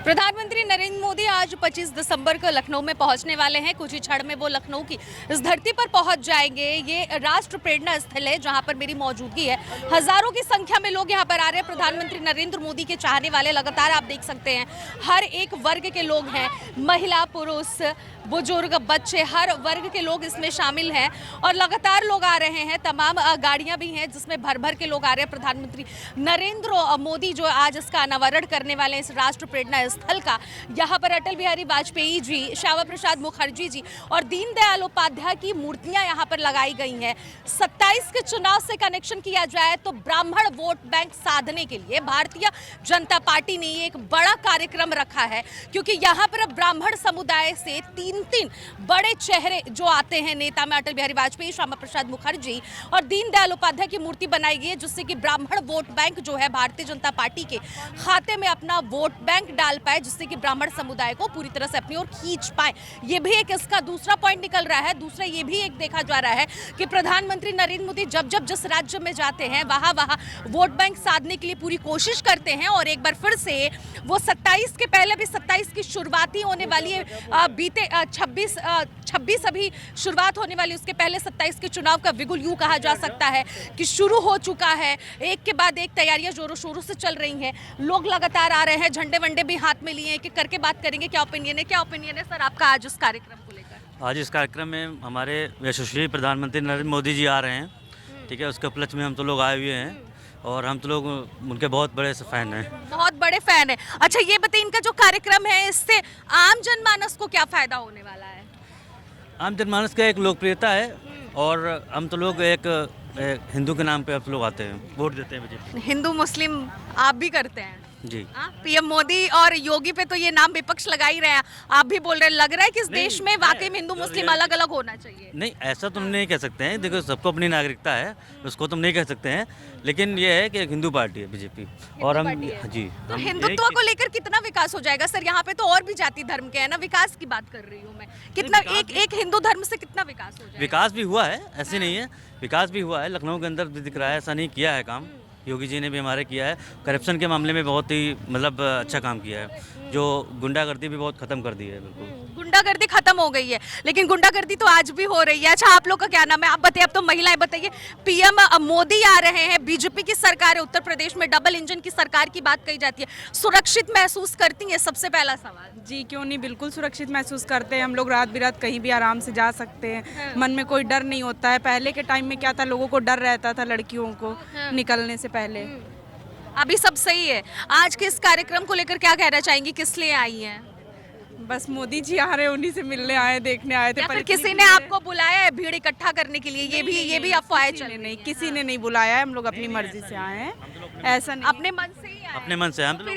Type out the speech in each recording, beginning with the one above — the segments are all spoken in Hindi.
प्रधानमंत्री नरेंद्र मोदी आज 25 दिसंबर को लखनऊ में पहुंचने वाले हैं। कुछ ही क्षण में वो लखनऊ की इस धरती पर पहुंच जाएंगे। ये राष्ट्र प्रेरणा स्थल है जहां पर मेरी मौजूदगी है। हजारों की संख्या में लोग यहां पर आ रहे हैं। प्रधानमंत्री नरेंद्र मोदी के चाहने वाले लगातार आप देख सकते हैं, हर एक वर्ग के लोग हैं, महिला, पुरुष, बुजुर्ग, बच्चे, हर वर्ग के लोग इसमें शामिल हैं और लगातार लोग आ रहे हैं। तमाम गाड़ियां भी हैं जिसमें भर भर के लोग आ रहे हैं। प्रधानमंत्री नरेंद्र मोदी जो आज इसका अनावरण करने वाले हैं, इस राष्ट्र प्रेरणा स्थल का। यहाँ पर अटल बिहारी वाजपेयी जी, श्यामा प्रसाद मुखर्जी जी और दीनदयाल उपाध्याय की मूर्तियां यहाँ पर लगाई गई हैं। 27 के चुनाव से कनेक्शन किया जाए तो ब्राह्मण वोट बैंक साधने के लिए भारतीय जनता पार्टी ने एक बड़ा कार्यक्रम रखा है, क्योंकि यहाँ पर ब्राह्मण समुदाय से तीन बड़े चेहरे जो आते हैं नेता में, अटल बिहारी वाजपेयी, श्यामा प्रसाद मुखर्जी और दीनदयाल उपाध्याय की मूर्ति बनाई गई है, जिससे कि ब्राह्मण वोट बैंक जो है भारतीय जनता पार्टी के खाते में अपना वोट बैंक डाल पाए, जिससे कि ब्राह्मण समुदाय को पूरी तरह से अपनी ओर खींच पाए। ये भी एक इसका दूसरा पॉइंट निकल रहा है। दूसरा ये भी एक देखा जा रहा है कि प्रधानमंत्री नरेंद्र मोदी जब जब जिस राज्य में जाते हैं वहां वोट बैंक साधने के लिए पूरी कोशिश करते हैं। और एक बार फिर से वो 27 के पहले भी 27 की शुरुआती होने वाली है, बीते 26 अभी शुरुआत होने वाली, उसके पहले 27 के चुनाव का बिगुल यूं कहा जा सकता है कि शुरू हो चुका है। एक के बाद एक तैयारियां जोरों शोरों से चल रही हैं। लोग लगातार आ रहे हैं, झंडे वंडे भी हाथ में लिए हैं। कि करके बात करेंगे क्या ओपिनियन है सर आपका आज इस कार्यक्रम को लेकर? आज इस कार्यक्रम में हमारे यशस्वी प्रधानमंत्री नरेंद्र मोदी जी आ रहे हैं, ठीक है। उसके उपलक्ष्य में हम तो लोग आए हुए हैं और हम तो लोग उनके बहुत बड़े फैन हैं। बहुत बड़े फैन हैं। अच्छा, ये बताइए, इनका जो कार्यक्रम है इससे आम जनमानस को क्या फायदा होने वाला है? आम जनमानस का एक लोकप्रियता है और हम तो लोग एक हिंदू के नाम पे अब लोग आते हैं, वोट देते हैं बीजेपी। हिंदू मुस्लिम आप भी करते हैं जी। पीएम मोदी और योगी पे तो ये नाम विपक्ष लगा ही रहे हैं, आप भी बोल रहे हैं। लग रहा है कि इस देश में वाकई में हिंदू मुस्लिम अलग अलग होना चाहिए। नहीं, ऐसा तुम नहीं कह सकते हैं। देखो, सबको अपनी नागरिकता है, उसको तुम नहीं कह सकते हैं। लेकिन ये है कि एक हिंदू पार्टी है बीजेपी और हम जी। तो हिंदुत्व को लेकर कितना विकास हो जाएगा सर? यहाँ पे तो और भी जाति धर्म के है ना, विकास की बात कर रही हूँ मैं। कितना एक हिंदू धर्म से कितना विकास हो जाएगा? विकास भी हुआ है, ऐसे नहीं है। विकास भी हुआ है, लखनऊ के अंदर भी दिख रहा है। ऐसा नहीं किया है काम, योगी जी ने भी हमारे किया है। करप्शन के मामले में बहुत ही मतलब अच्छा काम किया है। जो गुंडागर्दी भी बहुत खत्म कर दी है। बिल्कुल गुंडागर्दी खत्म हो गई है, लेकिन गुंडागर्दी तो आज भी हो रही है। अच्छा, आप लोग का क्या नाम है? आप बताइए, अब तो महिलाएं बताइए। पीएम मोदी आ रहे हैं, बीजेपी की सरकार है, उत्तर प्रदेश में डबल इंजन की सरकार की बात कही जाती है। सुरक्षित महसूस करती हैं? सबसे पहला सवाल। जी, क्यों नहीं, बिल्कुल सुरक्षित महसूस करते हैं। हम लोग रात बिरात कहीं भी आराम से जा सकते हैं। मन में कोई डर नहीं होता है। पहले के टाइम में क्या था, लोगों को डर रहता था लड़कियों को निकलने से पहले। अभी सब सही है। आज के इस कार्यक्रम को लेकर क्या कहना चाहेंगी? किस लिए आई हैं? बस मोदी जी आ रहे हैं, उन्हीं से मिलने आए, देखने आए थे। या फिर किसी ने आपको बुलाया है भीड़ इकट्ठा करने के लिए? ये भी अफवाहें चल रही हैं। नहीं, किसी ने नहीं बुलाया है। हम लोग अपनी मर्जी से आए हैं, ऐसा नहीं। अपने मन से ही आए हैं। अपने मन से। हम तो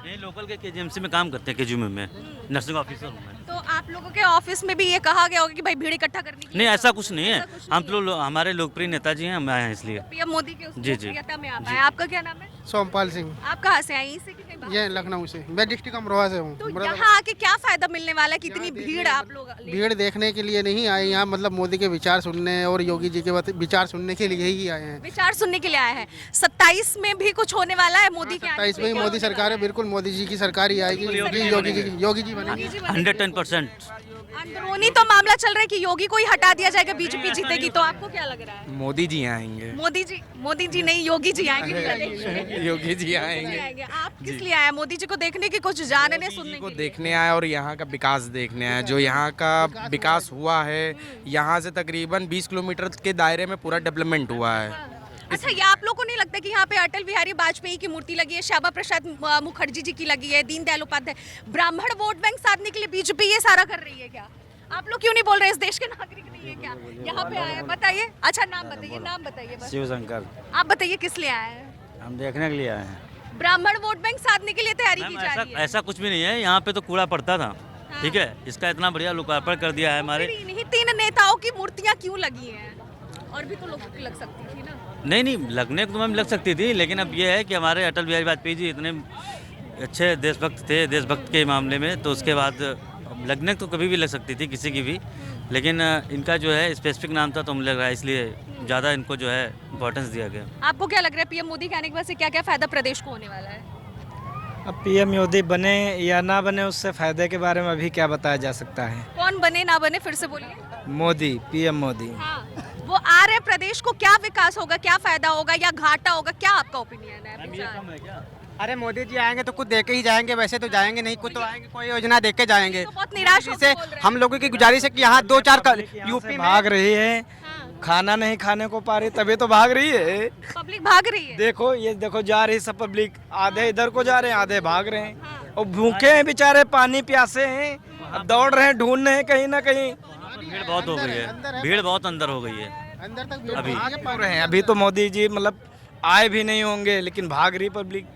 ये लोकल के केजीएमसी में काम करते हैं, केजीएमसी में नर्सिंग ऑफिसर हूँ मैं। तो आप लोगों के ऑफिस में भी ये कहा गया होगा कि भाई भीड़ इकट्ठा करने की? नहीं, ऐसा कुछ नहीं है। हम तो हमारे लोकप्रिय नेताजी हैं, हम आए हैं इसलिए। पीएम मोदी के उस जी, जी। लोकप्रियता में आप आए। आपका क्या नाम है? सोमपाल सिंह। आप कहाँ से आए? यहीं से कि कहीं बाहर? ये लखनऊ से। मैं डिस्ट्रिक्ट अमरोहा से हूँ। तो यहाँ आके क्या फायदा मिलने वाला है? कितनी भीड़ आप लोग भीड़ देखने के लिए नहीं आए यहाँ, मतलब मोदी के विचार सुनने और योगी जी के विचार सुनने के लिए ही आए हैं। विचार सुनने के लिए आए हैं। 27 में भी कुछ होने वाला है मोदी के? 27 में ही मोदी सरकार है, बिल्कुल मोदी जी की सरकार ही आएगी। योगी जी बनेंगे 110%। अंदरूनी तो मामला चल रहा है कि योगी को ही हटा दिया जाएगा, बीजेपी जीतेगी। तो आपको क्या लग रहा है? मोदी जी आएंगे। मोदी जी नहीं, योगी जी आएंगे। योगी जी आएंगे। आप किस लिए आए? मोदी जी को देखने की, कुछ जानने सुनने को की? देखने आए और यहाँ का विकास देखने आए। जो यहाँ का विकास हुआ है, यहाँ से तकरीबन 20 किलोमीटर के दायरे में पूरा डेवलपमेंट हुआ है। अच्छा, ये आप लोगों को नहीं लगता कि यहाँ पे अटल बिहारी वाजपेयी की मूर्ति लगी है, श्यामा प्रसाद मुखर्जी जी की लगी है, दीनदयाल उपाध्याय, ब्राह्मण वोट बैंक साधने के लिए बीजेपी ये सारा कर रही है क्या? आप लोग क्यों नहीं बोल रहे? इस देश के नागरिक नहीं है क्या? यहाँ पे आए हैं, बताइए। अच्छा, नाम बताइए बस। शिवशंकर। आप बताइए, किस लिए आए हैं? हम देखने के लिए आए हैं। ब्राह्मण वोट बैंक साधने के लिए तैयारी की जा रही है। ऐसा कुछ भी नहीं है। यहाँ पे तो कूड़ा पड़ता था, ठीक है। इसका इतना बढ़िया लोकार्पण कर दिया है हमारे। इन्हीं 3 नेताओं की मूर्तियाँ क्यों लगी हैं? और भी तो लोग लग सकती थी ना। नहीं, लगने को तो मैम लग सकती थी, लेकिन अब ये है कि हमारे अटल बिहारी वाजपेयी जी इतने अच्छे देशभक्त थे, देशभक्त के मामले में, तो उसके बाद लगने तो कभी भी लग सकती थी किसी की भी। लेकिन इनका जो है स्पेसिफिक नाम था तो हम लग रहा है, इसलिए ज़्यादा इनको जो है इम्पोर्टेंस दिया गया। आपको क्या लग रहा है पीएम मोदी के आने के बाद से क्या क्या फायदा प्रदेश को होने वाला है? अब पीएम मोदी बने या ना बने उससे फायदे के बारे में अभी क्या बताया जा सकता है। कौन बने ना बने फिर से बोलिए। मोदी, पीएम मोदी। हाँ, वो आ रहे प्रदेश को क्या विकास होगा, क्या फायदा होगा या घाटा होगा, क्या आपका ओपिनियन है? विचार? अरे मोदी जी आएंगे तो कुछ दे के ही जाएंगे, वैसे तो जाएंगे नहीं, कुछ तो आएंगे कोई योजना दे के जाएंगे। तो बहुत निराश होके से बोल रहे हैं। हम लोगों की गुजारिश है कि यहाँ 2-4 यूपी में भाग रही है, खाना नहीं खाने को पा रही तभी तो भाग रही है। पब्लिक भाग रही है। देखो ये देखो जा रही सब पब्लिक, आधे इधर को जा रहे हैं आधे भाग रहे हैं और भूखे हैं बेचारे, पानी प्यासे हैं, अब दौड़ रहे हैं, ढूंढ रहे हैं कहीं ना कहीं। भीड़ बहुत हो गई है, भीड़ बहुत अंदर हो गई है अंदर तक अभी। भाग पा रहे हैं अभी तो मोदी जी मतलब आए भी नहीं होंगे लेकिन भाग रही पब्लिक।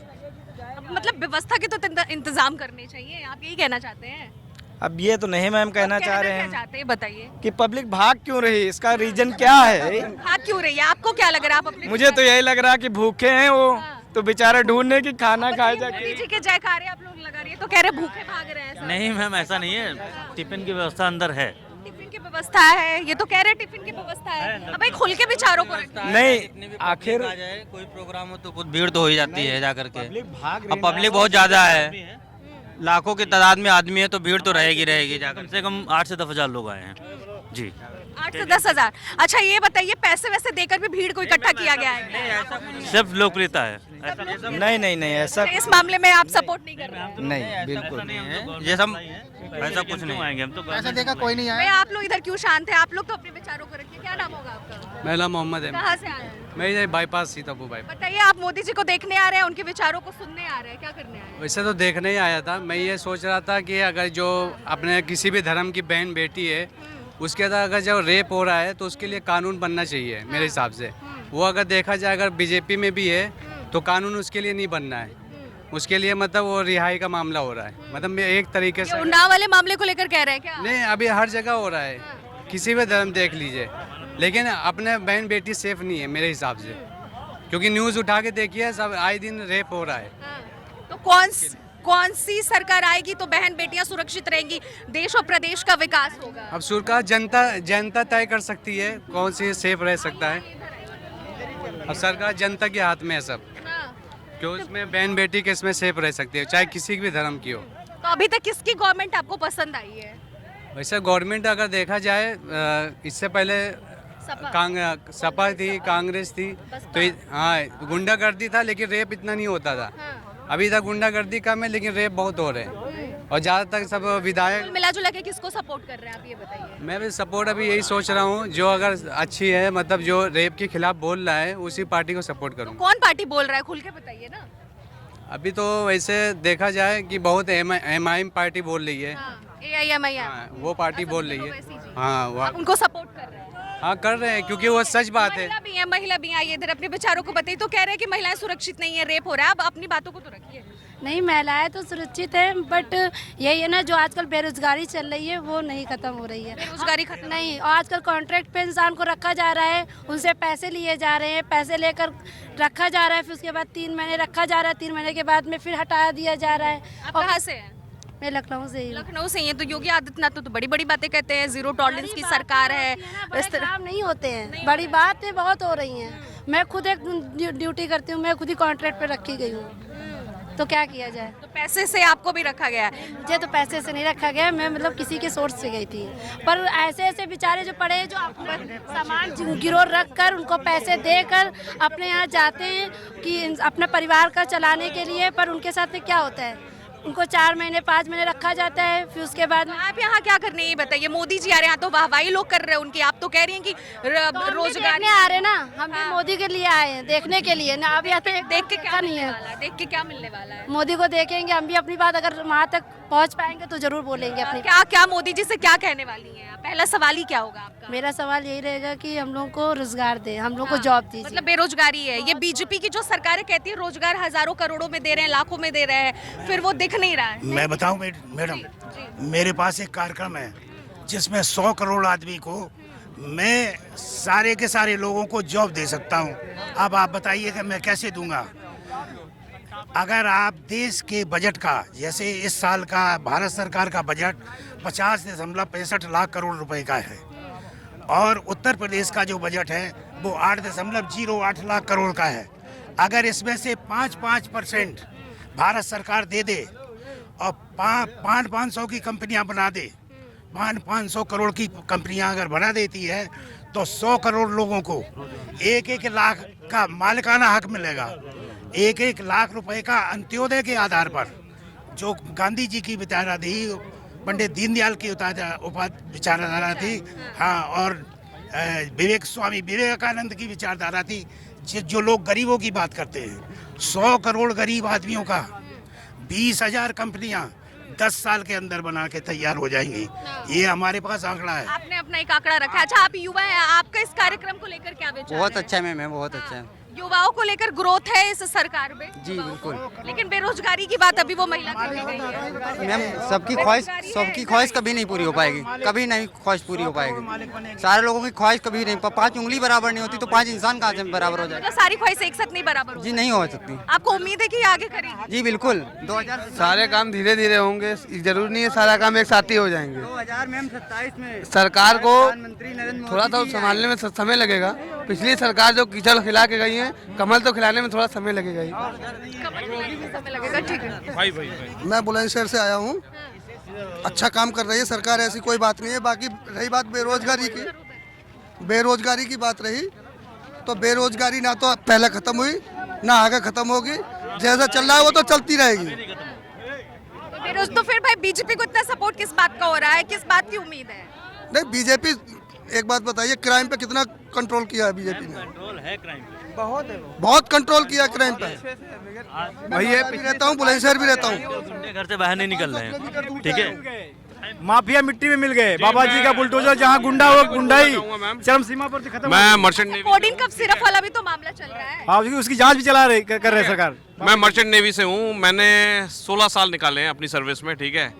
मतलब व्यवस्था के तो इंतजाम करने चाहिए, आप यही कहना चाहते हैं? अब ये तो नहीं मैम कहना चाह रहे क्या हैं चाहते हैं बताइए। कि पब्लिक भाग क्यों रही, इसका रीजन क्या है। भाग क्यों रही है, आपको क्या लग रहा है? आप अपने मुझे तो यही लग रहा है कि भूखे हैं वो, तो बेचारे ढूंढने की खाना खाए मोदी जाके। जी के जयकारे आप लोग लगा रही है तो कह रहे भूखे भाग रहे हैं ऐसा। नहीं मैम ऐसा नहीं है, टिफिन की व्यवस्था अंदर है। टिफिन की व्यवस्था है, ये तो कह रहे टिफिन की व्यवस्था है। अब भाई खुल के विचारों को रखिए। नहीं आखिर आ जाए कोई प्रोग्राम हो तो कुछ भीड़ तो हो ही जाती है जा करके। पब्लिक भाग अब पब्लिक बहुत ज्यादा है, लाखों की तादाद में आदमी है तो भीड़ तो रहेगी जा कम से कम 8 से 10 हज़ार लोग आए हैं जी। 8 से 10 हजार। अच्छा ये बताइए, पैसे वैसे देकर भी भीड़ को इकट्ठा किया गया है? सिर्फ लोकप्रियता है, नहीं ऐसा इस मामले में आप सपोर्ट नहीं कर रहे हैं? नहीं बिल्कुल नहीं है ये सब, ऐसा कुछ नहीं आएंगे हम तो। पैसा देगा कोई नहीं भाई आया। आप लोग इधर क्यों शांत हैं? आप लोग तो अपने विचारों को रखिए। क्या नाम होगा आपका? मेरा नाम मोहम्मद है। कहाँ से आए हैं? मैं इधर बाईपास सीतापुर बाईपास। बताइए, आप मोदी जी को देखने आ रहे हैं, उनके विचारों को सुनने आ रहे हैं, क्या करने आए हैं? वैसे तो देखने ही आया था, मैं ये सोच रहा था कि अगर जो अपने किसी भी धर्म की बहन बेटी है उसके अंदर अगर जो रेप हो रहा है तो उसके लिए कानून बनना चाहिए मेरे हिसाब से। वो अगर देखा जाए अगर बीजेपी में भी है तो कानून उसके लिए नहीं बनना है, उसके लिए मतलब वो रिहाई का मामला हो रहा है। मतलब मैं एक तरीके ये से उन्नाव वाले मामले को लेकर कह रहे हैं क्या? नहीं, अभी हर जगह हो रहा है, किसी भी धर्म देख लीजिए, लेकिन अपने बहन बेटी सेफ नहीं है मेरे हिसाब से, क्योंकि न्यूज़ उठा के देखिए सब आए दिन रेप हो रहा है। तो कौन सी सरकार आएगी तो बहन बेटियां सुरक्षित रहेंगी, देश और प्रदेश का विकास होगा? अब सरकार जनता तय कर सकती है कौन सी सेफ रह सकता है। अब सरकार जनता के हाथ में है सब, क्यों इसमें बहन बेटी के इसमें सेफ रह सकती है चाहे किसी भी धर्म की हो। तो अभी तक किसकी गवर्नमेंट आपको पसंद आई है? वैसे गवर्नमेंट अगर देखा जाए इससे पहले सपा थी, कांग्रेस थी, तो हाँ गुंडागर्दी था लेकिन रेप इतना नहीं होता था। अभी तक गुंडागर्दी कम है लेकिन रेप बहुत हो रहे हैं और ज़्यादातर सब विधायक। मिला जुला के किसको सपोर्ट कर रहे हैं आप ये बताइए? मैं भी सपोर्ट अभी यही सोच रहा हूँ जो अगर अच्छी है, मतलब जो रेप के खिलाफ बोल रहा है उसी पार्टी को सपोर्ट करूँगा। कौन पार्टी बोल रहा है, खुल के बताइए ना। अभी तो वैसे देखा जाए कि बहुत एमआईएम पार्टी बोल रही है। AIMIM हाँ, वो पार्टी बोल रही है। हाँ वो आप उनको सपोर्ट कर रहे हैं? हाँ कर रहे हैं क्योंकि वो सच बात है। महिला भी आइए इधर, अपने विचारों को बताइए। तो कह रहे हैं कि महिलाएं सुरक्षित नहीं है, रेप हो रहा है। अब अपनी बातों को तो रखिए। नहीं, महिलाएं तो सुरक्षित है, बट यही है ना जो आजकल बेरोजगारी चल रही है वो नहीं खत्म हो रही है। बेरोजगारी खत्म नहीं, और आजकल कॉन्ट्रैक्ट पे इंसान को रखा जा रहा है, उनसे पैसे लिए जा रहे हैं, पैसे लेकर रखा जा रहा है, फिर उसके बाद 3 महीने रखा जा रहा है, 3 महीने के बाद में फिर हटा दिया जा रहा है। आप कहाँ से हैं? मैं लखनऊ से ही हूँ। लखनऊ से ही हैं। तो योगी आदित्यनाथ तो बड़ी बड़ी बातें कहते हैं, जीरो टॉलरेंस की सरकार है, इस तरह काम नहीं होते हैं, बड़ी बातें बहुत हो रही हैं। मैं खुद एक ड्यूटी करती हूँ, मैं खुद ही कॉन्ट्रैक्ट पे रखी गई हूँ, तो क्या किया जाए। तो पैसे से आपको भी रखा गया है? मुझे तो पैसे से नहीं रखा गया, मैं मतलब किसी के सोर्स से गई थी, पर ऐसे ऐसे बेचारे जो पड़े हैं जो सामान गिरोह रख कर उनको पैसे देकर अपने यहाँ जाते हैं कि अपने परिवार का चलाने के लिए, पर उनके साथ में क्या होता है, उनको 4 महीने 5 महीने रखा जाता है, फिर उसके बाद आप यहाँ क्या करने ये बताइए? मोदी जी आ रहे हैं तो वाहवाही लोग कर रहे हैं उनकी, आप तो कह रही हैं कि रोजगार देखने आ रहे हैं ना, हम भी मोदी के लिए आए हैं, देखने के लिए ना। अभी आते देख के क्या नहीं मिलने है, वाला है? देख के क्या मिलने वाला है? मोदी को देखेंगे, हम भी अपनी बात अगर वहाँ तक पहुँच पाएंगे तो जरूर बोलेंगे अपनी। क्या क्या मोदी जी से क्या कहने वाली हैं? पहला सवाल ही क्या होगा आपका? मेरा सवाल यही रहेगा कि हम लोगों को रोजगार दे, हम लोग को जॉब दीजिए। मतलब बेरोजगारी है, ये बीजेपी की जो सरकारें कहती है रोजगार हजारों करोड़ों में दे रहे हैं, लाखों में दे रहे हैं, फिर वो दिख नहीं रहा है। मैं बताऊं मैडम, मेरे पास एक कार्यक्रम है जिसमें 100 करोड़ आदमी को मैं सारे के सारे लोगों को जॉब दे सकता हूं। अब आप बताइए कि मैं कैसे दूंगा। अगर आप देश के बजट का, जैसे इस साल का भारत सरकार का बजट 50.65 लाख करोड़ रुपए का है और उत्तर प्रदेश का जो बजट है वो 8.08 लाख करोड़ का है। अगर इसमें से 5% भारत सरकार दे दे और 500 की कंपनियां बना दे, 500 करोड़ की कंपनियां अगर बना देती है तो 100 करोड़ लोगों को 1-1 लाख का मालिकाना हक मिलेगा, 1-1 लाख रुपए का अंत्योदय के आधार पर, जो गांधी जी की विचारधारा थी, पंडित दीनदयाल की विचारधारा थी, हाँ, और स्वामी विवेकानंद की विचारधारा थी। जो लोग गरीबों की बात करते हैं, 100 करोड़ गरीब आदमियों का 20,000 कंपनियां 10 साल के अंदर बना के तैयार हो जाएंगी। ये हमारे पास आंकड़ा है। आपने अपना एक आंकड़ा रखा है। अच्छा, आप युवा हैं, आपका इस कार्यक्रम को लेकर क्या विचार बहुत है? अच्छा है मैम, बहुत अच्छा है। युवाओं को लेकर ग्रोथ है इस सरकार में? जी बिल्कुल। लेकिन बेरोजगारी की बात अभी वो महिला की की गई है। मैम सबकी ख्वाहिश कभी नहीं पूरी हो पाएगी, कभी नहीं ख्वाहिश पूरी हो पाएगी। सारे लोगों की ख्वाहिश कभी नहीं, 5 उंगली बराबर नहीं होती तो 5 इंसान कहाँ से बराबर हो जाए? तो सारी ख्वाहिश एक साथ नहीं बराबर जी नहीं हो सकती। आपको उम्मीद है कि ये आगे करेगी? जी बिल्कुल। 2000 सारे काम धीरे धीरे होंगे, जरूरी नहीं है सारा काम एक साथ ही हो जाएंगे। 2027 में सरकार को प्रधानमंत्री नरेंद्र मोदी थोड़ा सा संभालने में समय लगेगा। पिछली सरकार जो कीचड़ खिला के गई है, कमल तो खिलाने में थोड़ा समय लगेगा ही। समय लगेगा, ठीक है। मैं बुलंदशहर से आया हूँ। अच्छा काम कर रही है सरकार, ऐसी कोई बात नहीं है। बाकी रही बात बेरोजगारी की बात रही तो बेरोजगारी ना तो पहले खत्म हुई ना आगे खत्म होगी। जैसा चल रहा है वो तो चलती रहेगी। तो फिर भाई बीजेपी को इतना सपोर्ट किस बात का हो रहा है, किस बात की उम्मीद है? नहीं, बीजेपी, एक बात बताइए, क्राइम पे कितना कंट्रोल किया है बीजेपी ने? कंट्रोल है क्राइम पे। बहुत कंट्रोल किया क्राइम पे। भैया भी रहता हूँ, बुलंदशहर भी रहता हूँ। घर से बाहर नहीं निकल रहे हैं, ठीक है। माफिया मिट्टी में मिल गए। बाबा जी का बुलडोजर जहाँ गुंडा हो, गुंडाई चरम सीमा पर खत्म। मैं मर्चेंट नेवी, कोडिंग कब सिर्फ वाला भी तो मामला चल रहा है। हाँ, उसकी जांच भी कर रहे सरकार। मैं मर्चेंट नेवी से हूँ। मैंने 16 साल निकाले हैं अपनी सर्विस में, ठीक है।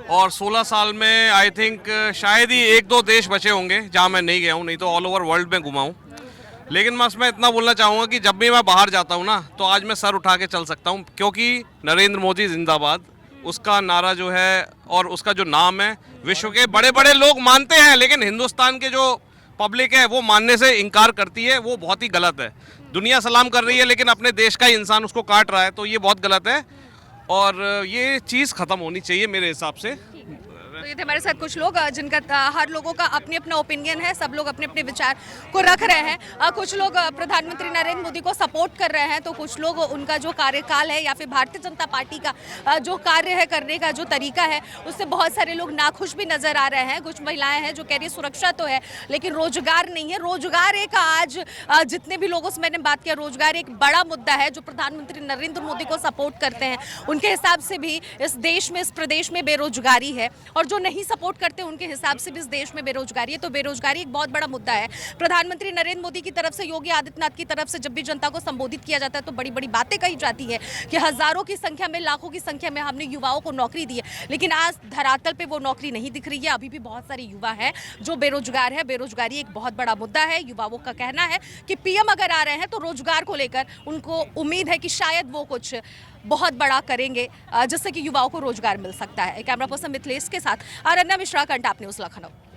और 16 साल में आई थिंक शायद ही 1-2 देश बचे होंगे जहाँ मैं नहीं गया हूँ, नहीं तो ऑल ओवर वर्ल्ड में घुमा हूँ। लेकिन बस मैं इतना बोलना चाहूँगा कि जब भी मैं बाहर जाता हूँ ना, तो आज मैं सर उठा के चल सकता हूँ, क्योंकि नरेंद्र मोदी जिंदाबाद, उसका नारा जो है और उसका जो नाम है, विश्व के बड़े बड़े लोग मानते हैं, लेकिन हिंदुस्तान के जो पब्लिक है वो मानने से इनकार करती है। वो बहुत ही गलत है। दुनिया सलाम कर रही है लेकिन अपने देश का ही इंसान उसको काट रहा है, तो ये बहुत गलत है और ये चीज़ ख़त्म होनी चाहिए मेरे हिसाब से। तो ये थे हमारे साथ कुछ लोग जिनका हर लोगों का अपने अपना ओपिनियन है, सब लोग अपने अपने विचार को रख रहे हैं। कुछ लोग प्रधानमंत्री नरेंद्र मोदी को सपोर्ट कर रहे हैं, तो कुछ लोग उनका जो कार्यकाल है या फिर भारतीय जनता पार्टी का जो कार्य है करने का जो तरीका है, उससे बहुत सारे लोग नाखुश भी नजर आ रहे हैं। कुछ महिलाएं हैं जो कह रही है सुरक्षा तो है लेकिन रोजगार नहीं है। रोजगार एक आज जितने भी लोगों से मैंने बात किया, रोजगार एक बड़ा मुद्दा है जो प्रधानमंत्री नरेंद्र मोदी को सपोर्ट करते हैं। उनके हिसाब से भी इस देश में, इस प्रदेश में बेरोजगारी है, और जो नहीं सपोर्ट करते उनके हिसाब से भी इस देश में बेरोजगारी है। तो बेरोजगारी एक बहुत बड़ा मुद्दा है। प्रधानमंत्री नरेंद्र मोदी की तरफ से, योगी आदित्यनाथ की तरफ से जब भी जनता को संबोधित किया जाता है तो बड़ी बड़ी बातें कही जाती है कि हजारों की संख्या में, लाखों की संख्या में हमने युवाओं को नौकरी दी है, लेकिन आज धरातल पे वो नौकरी नहीं दिख रही है। अभी भी बहुत सारे युवा हैं जो बेरोजगार है। बेरोजगारी एक बहुत बड़ा मुद्दा है। युवाओं का कहना है कि पीएम अगर आ रहे हैं तो रोजगार को लेकर उनको उम्मीद है कि शायद वो कुछ बहुत बड़ा करेंगे जिससे कि युवाओं को रोजगार मिल सकता है। कैमरा पर्सन मिथिलेश के साथ अरण्या मिश्रा, कंटाप न्यूज़, लखनऊ।